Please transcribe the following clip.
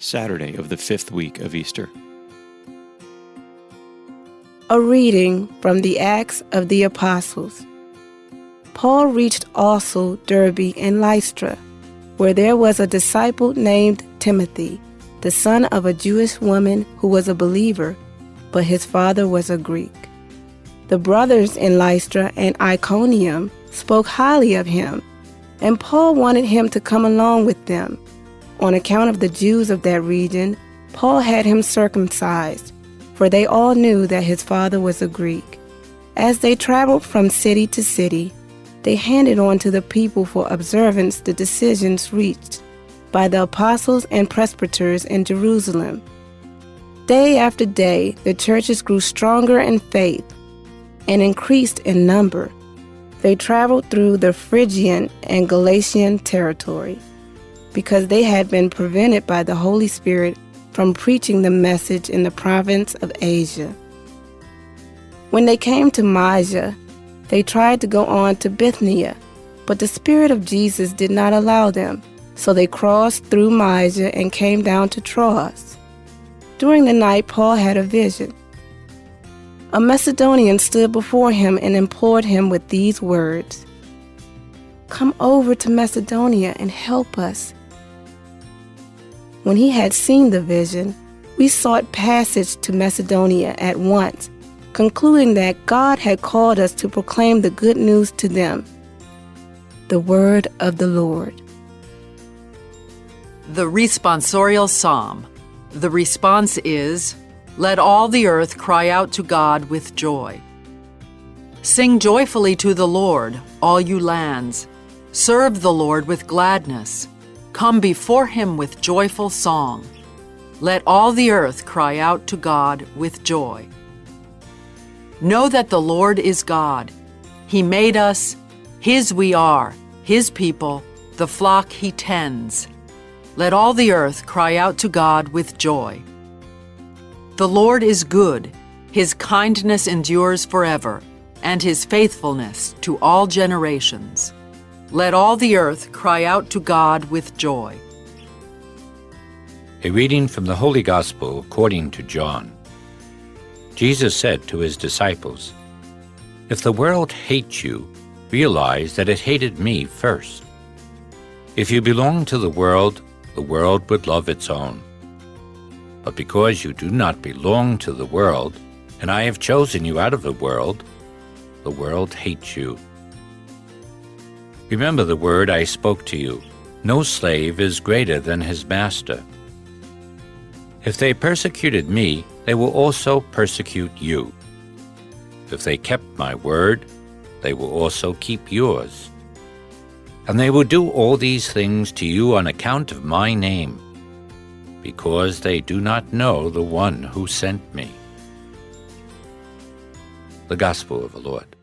Saturday of the 5th week of Easter. A reading from the Acts of the Apostles. Paul reached also Derbe and Lystra, where there was a disciple named Timothy, the son of a Jewish woman who was a believer, but his father was a Greek. The brothers in Lystra and Iconium spoke highly of him, and Paul wanted him to come along with them. On account of the Jews of that region, Paul had him circumcised, for they all knew that his father was a Greek. As they traveled from city to city, they handed on to the people for observance the decisions reached by the apostles and presbyters in Jerusalem. Day after day, the churches grew stronger in faith and increased in number. They traveled through the Phrygian and Galatian territory, because they had been prevented by the Holy Spirit from preaching the message in the province of Asia. When they came to Mysia, they tried to go on to Bithynia, but the Spirit of Jesus did not allow them, so they crossed through Mysia and came down to Troas. During the night, Paul had a vision. A Macedonian stood before him and implored him with these words, "Come over to Macedonia and help us." When he had seen the vision, we sought passage to Macedonia at once, concluding that God had called us to proclaim the good news to them. The word of the Lord. The responsorial psalm. The response is, "Let all the earth cry out to God with joy. Sing joyfully to the Lord, all you lands. Serve the Lord with gladness. Come before him with joyful song. Let all the earth cry out to God with joy. Know that the Lord is God. He made us, his we are, his people, the flock he tends. Let all the earth cry out to God with joy. The Lord is good, his kindness endures forever, and his faithfulness to all generations. Let all the earth cry out to God with joy." A reading from the Holy Gospel according to John. Jesus said to his disciples, "If the world hates you, realize that it hated me first. If you belong to the world would love its own. But because you do not belong to the world, and I have chosen you out of the world hates you. Remember the word I spoke to you. No slave is greater than his master. If they persecuted me, they will also persecute you. If they kept my word, they will also keep yours. And they will do all these things to you on account of my name, because they do not know the one who sent me." The Gospel of the Lord.